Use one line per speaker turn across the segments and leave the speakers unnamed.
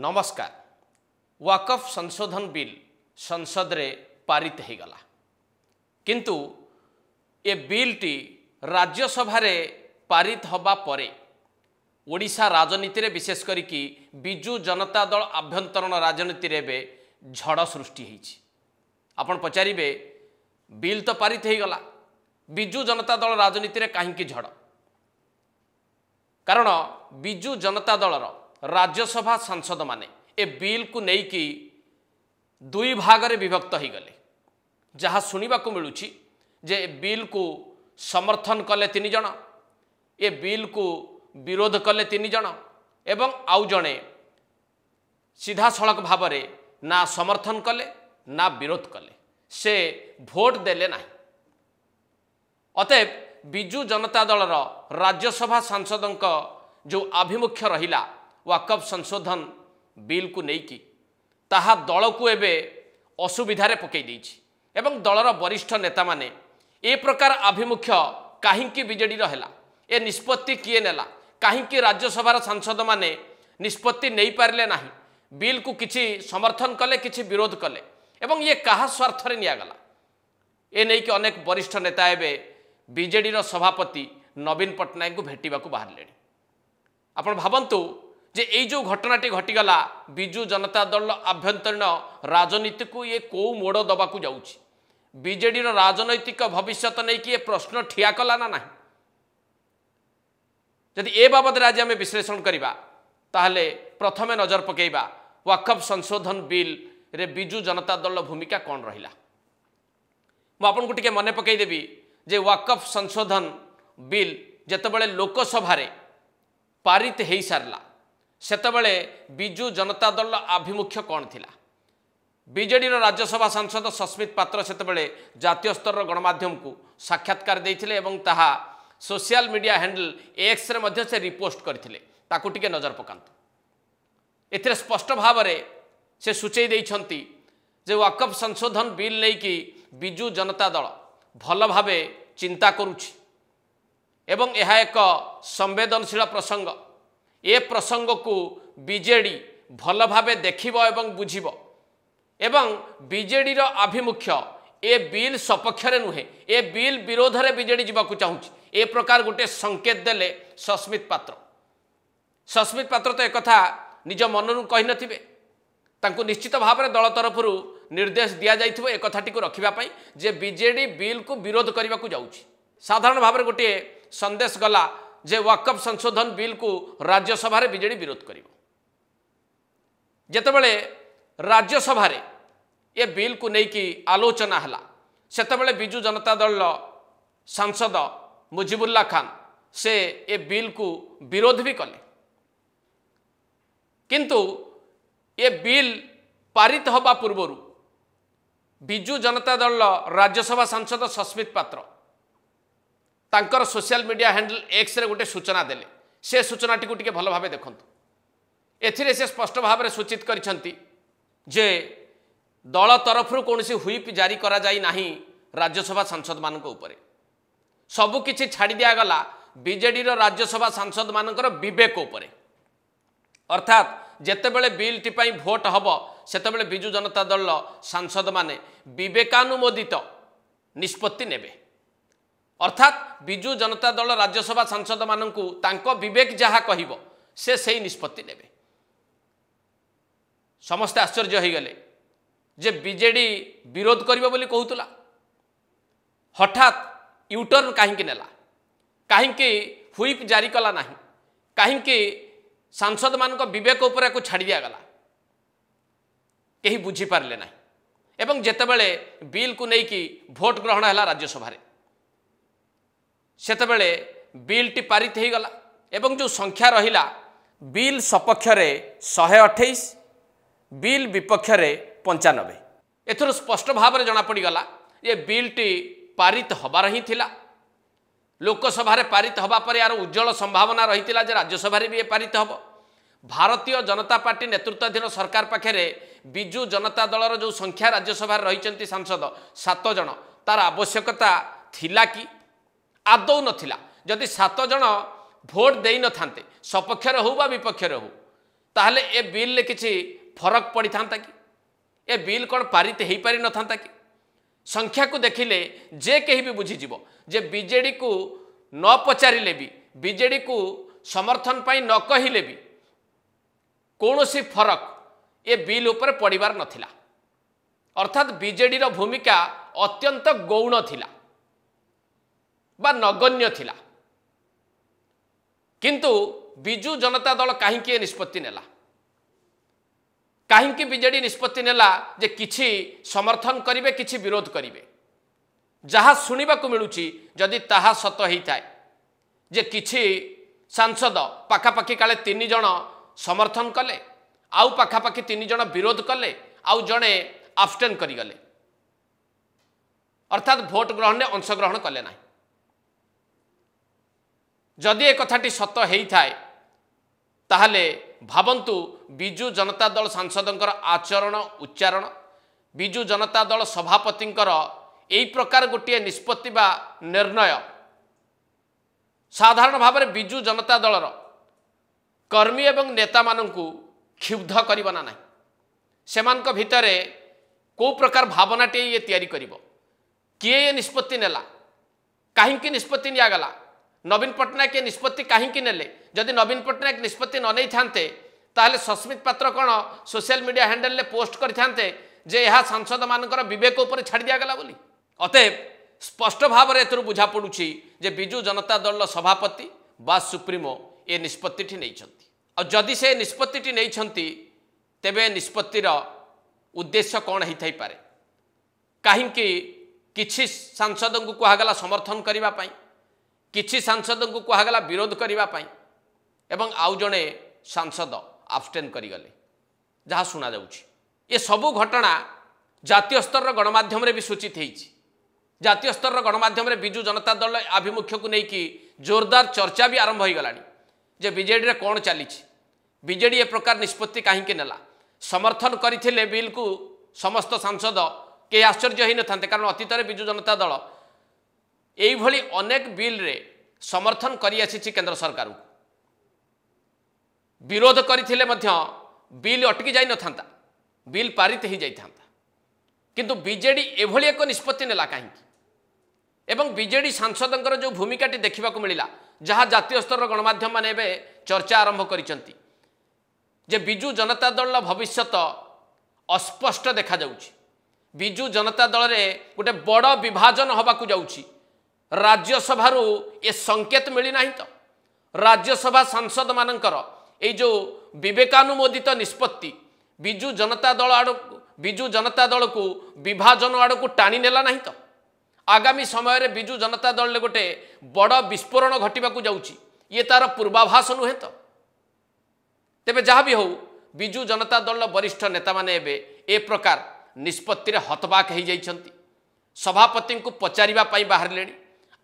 नमस्कार। वाकफ संशोधन बिल संसद रे पारित हो गला किंतु ए बिल टी राज्यसभा रे पारित होबा परे ओडिशा राजनीति रे विशेष करिकी बिजु जनता दल आभ्यंतरण राजनीति रे बे झड़ सृष्टि होईछि। आपण पचारिबे बिल तो पारित हो गला, बिजु जनता दल राजनीति रे काहेकि झड़? कारण बिजु जनता दलर राज्यसभा सांसद माने ए बिल को नेकी दुई भाग रे विभक्त हो गले। जहाँ सुनिबा को मिलुछि जे बिल को समर्थन कले 3 जण, ए बिल को विरोध कले 3 जण एवं आउ जणे सीधा सड़क भाव रे ना समर्थन कले ना विरोध कले, से भोट देले नाही। अतएव बिजु जनता दलर राज्यसभा सांसदों जो आभिमुख्य रहिला वाकफ संशोधन बिल को नेकी ताहा दल को एबे असुविधारे पकई देछि एवं दलर वरिष्ठ नेता माने ए प्रकार आभिमुख्य काहींकी बीजेडी रहला, ए निष्पत्ति किए नेला, काहींकी राज्यसभा सांसद माने निष्पत्ति नहीं पारले नाही, बिल को किछि समर्थन कले किछि विरोध कले एवं ये कहा स्वार्थ रे निया गला। ए नै कि अनेक वरिष्ठ नेता एबे बीजेडी रो सभापति नवीन पट्टनायक को भेटिबा को बाहरले। आपण भाबंतु जे एई जो घटनाटी घटिगला बिजु जनता दल आभ्यंतरीण राजनीति को ये को मोड़ दबा को जाउछि, बीजेडी रो राजनैतिक भविष्य नहीं कि प्रश्न ठिया कला ना नहीं। यदि ए बाबद आज आम विश्लेषण करवा ताहले प्रथमे नजर पकेइबा वाकफ संशोधन बिल रे बिजु जनता दल भूमिका कौन रहिला। मु आपन को टिके मने पकई देबी जे वाकफ संशोधन बिल जेतेबेले लोकसभा रे पारित हेई सारला सेतेबेले बिजु जनता दल आभिमुख्य कौन थिला। बीजेडी राज्यसभा सांसद सस्मित पात्र सेतेबेले जातीय स्तर गणमाध्यम को साक्षात्कार देइथिले एवं ताहा social media handle X ray मध्य से रिपोस्ट करथिले। ताकू टिके नजर पकांतु। एथिरे स्पष्ट भाव रे से सूचई देइछंती जे वाकफ संशोधन बिल नै कि बिजु जनता दल भल भावे चिंता करुछि एवं यह एक संवेदनशील प्रसंग। ए प्रसंग को बीजेडी भल भावे देखिबो एवं बुझिबो एवं बीजेडी रो आभिमुख्य ए बिल सपक्ष रे नुहे, ए बिल विरोध रे बीजेडी जीवा को चाहुछि, ए प्रकार गोटे संकेत देले सस्मित पात्र। सस्मित पात्र तो एक कथा निज मनरु कहि नथिबे, तांको निश्चित भाव में दल तरफरु निर्देश दिया जाइथिबो ए कथाटी को रखिबा पई जे बीजेडी बिल को विरोध करबा को जाउछि। साधारण भाव में गोटे संदेश गला जे वाकफ संशोधन बिल को राज्यसभा रे बीजेडी विरोध करिवो। जेतेबेले राज्यसभा रे ए बिल को नेकी आलोचना हला सेतेबेले बिजु जनता दल सांसद मुजिबुल्ला खान से ए बिल को विरोध भी कले, किंतु ए बिल पारित होबा पूर्वरु बिजु जनता दल राज्यसभा सांसद सस्मित पात्र तांकर social media handle X ray गोटे सूचना देले। से सूचनाटी को टिके भल भावे देखंतु। एथिरे से स्पष्ट भाव में सूचित करिसंती जे दल तरफरु कोनसी हुइप जारी करा जाई नाही राज्यसभा सांसद मानक उपरे, सबु किछि छाड़ी दिया गला बीजेडी रो राज्यसभा सांसद मानकर विवेक उपरे। अर्थात जेतेबेले बिल टी पई भोट हबो सेतेबेले बिजु जनता दल सांसद माने विवेकानुमोदित निष्पत्ति नेबे। अर्थात बिजु जनता दल राज्यसभा सांसद मानकु तांको विवेक जहा कहिबो से सही निष्पत्ति नेबे। समस्त आश्चर्य हो गले जे बीजेडी विरोध करिबो बोली कहउतला, हठात यूटर्न काहींकी नेला, काहींकी हुइप जारी कला नाही, काहींकी सांसद मानक विवेक उपर को छाड़ी दिया गला, कहीं बुझी पारले नाही। एवं जेतेबेले बिल को नेकी भोट ग्रहण हला राज्यसभा रे सेतेबेले बिल टी पारित हो गला एवं जो संख्या रहिला बिल सपक्ष रे 128, बिल विपक्ष रे 95। एथुर स्पष्ट भाव में जना पड़ी गला ये बिल टी पारित हबार ही थिला। लोकसभा रे पारित हबा पर यार उज्जवल संभावना रही जे राज्यसभा रे भी ये पारित हब। भारतीय जनता पार्टी नेतृत्वाधीन सरकार पाखे बिजु जनता दलर जो संख्या राज्यसभा रही सांसद 7 जन, तार आवश्यकता थिला कि आदौ नथिला। जदि 7 जन भोट दे न थांते सपक्ष हो बा विपक्ष हो ताहले ए बिल ले किछि फरक पड़ी था कि ए बिल कौन पारित हो पारि न था कि संख्या को देखिले जे कहीं भी बुझीज जे बीजेडी को न पचारे भी बीजेडी को समर्थन पाई न कहले भी कौन सी फरक ए बिल उपर पड़ार नथिला। अर्थात बीजेडी रो भूमिका अत्यंत गौण थिला बा नगण्य थिला। किंतु बिजु जनता दल कहीं निष्पत्ति नेला कहीं बीजेडी निष्पत्ति नेला जे किछि समर्थन करिवे किछि विरोध करिवे। जहाँ शुणा मिलूची जदि ताहा सत होता है जे किछि सांसद पाखापाखि काले 3 जन समर्थन कले आउ पाखापाखि 3 जन विरोध कले आउ जड़े आब्स्टेन करिगले अर्थात भोट ग्रहण में अंशग्रहण कले ना। जदि ए कथाटी सत होता है ताहले भावंतु बिजु जनता दल सांसदंकर आचरण उच्चारण बिजु जनता दल सभापतिंकर एई प्रकार गोटे निष्पत्ति बा निर्णय साधारण भाव में बिजु जनता दलर कर्मी एवं नेता मानंकु क्षुब्ध करना ना। सेमानक भितरे को प्रकार भावनाटे ये तैयारी करिवो किए ये निष्पत्ति नेला कहीं निष्पत्ति निगला नवीन पट्टनायक ये निष्पत्ति कहीं नेले जदि नवीन पट्टनायक निष्पत्ति न नहीं थांते ताहले सस्मित पात्र कौन सोशल मीडिया हैंडल ले पोस्ट करते जे यह सांसद मानकर विवेक उपर छाड़ दिगला बोली। अतएव स्पष्ट भाव में एथुर बुझा पड़ुछि जे बिजु जनता दल सभापति बा सुप्रीमो ए निष्पत्ति नहीं और जदि से निष्पत्ति नहीं तेबे निष्पत्तिर उद्देश्य कौन होता पारे कहीं किछि सांसद को कहगला समर्थन करने किछि सांसद को कहगला विरोध करने एवं आउ जड़े सांसद आब्स्टेन करिगले जहाँ शुणा जाउछि। ये सबू घटना जातीय स्तर गणमाध्यम भी सूचित होइछि। जातीय स्तर गणमाध्यम बिजु जनता दल आभिमुख्य को लेकिन जोरदार चर्चा भी आरंभ हो गलानी जे बीजेडी रे कौन चली बीजेडी ए प्रकार निष्पत्ति कहीं नेला समर्थन करथिले बिल को समस्त सांसद के आश्चर्य ही न था कारण अतीत बिजु जनता दल यही अनेक बिल रे समर्थन करी आसी केंद्र सरकार को विरोध करथिले मध्य बिल अटकी जाई न था बिल पारित हो जाता किंतु बीजेडी एभली एक निष्पत्ति नेला कहीं एवं बीजेडी सांसदंकर जो भूमिकाटी देखा मिला जहाँ जातीय स्तर गणमाध्यम माने चर्चा आरंभ करिसंती जे बिजु जनता दल भविष्यत अस्पष्ट देखा जाउछि। बिजु जनता दल रे गोटे बड़ विभाजन होबाकू जाउछि। राज्यसभा ये संकेत मिली नहीं तो राज्यसभा सांसद मानकर ये जो विवेकानुमोदित निष्पत्ति बिजु जनता दल को विभाजन आड़ को टाणी नेला नहीं तो आगामी समय रे बिजु जनता दल गोटे बड़ विस्फोरण घटवाक जाउछि ये तार पूर्वाभास नुहे तो। तेबे जहाँ भी हो बिजु जनता दल वरिष्ठ नेता माने ए प्रकार निष्पत्ति हतबाक हो जाइछंती सभापति को पचारिबा पई बाहरले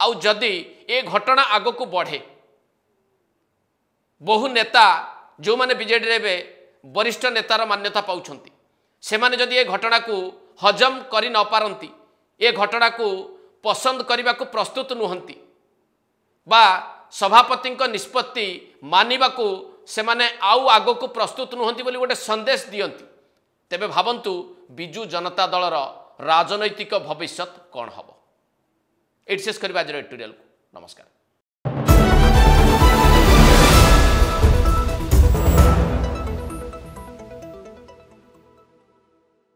आउ जदि ए घटना आग को बढ़े बहु नेता जो माने बीजेडी रे वरिष्ठ नेतार मान्यता पाउछंती से माने जदि ए घटना को हजम करि न पारंती ए घटना को पसंद करने को प्रस्तुत नुहंती बा सभापति निष्पत्ति मानिबा को से माने आउ आग को प्रस्तुत नुहंती बोली गोटे संदेश दियंती तेबे भावंतु बिजु जनता दलर राजनैतिक भविष्य कौन हम। एट शेष करवा एडिटोरियल को नमस्कार।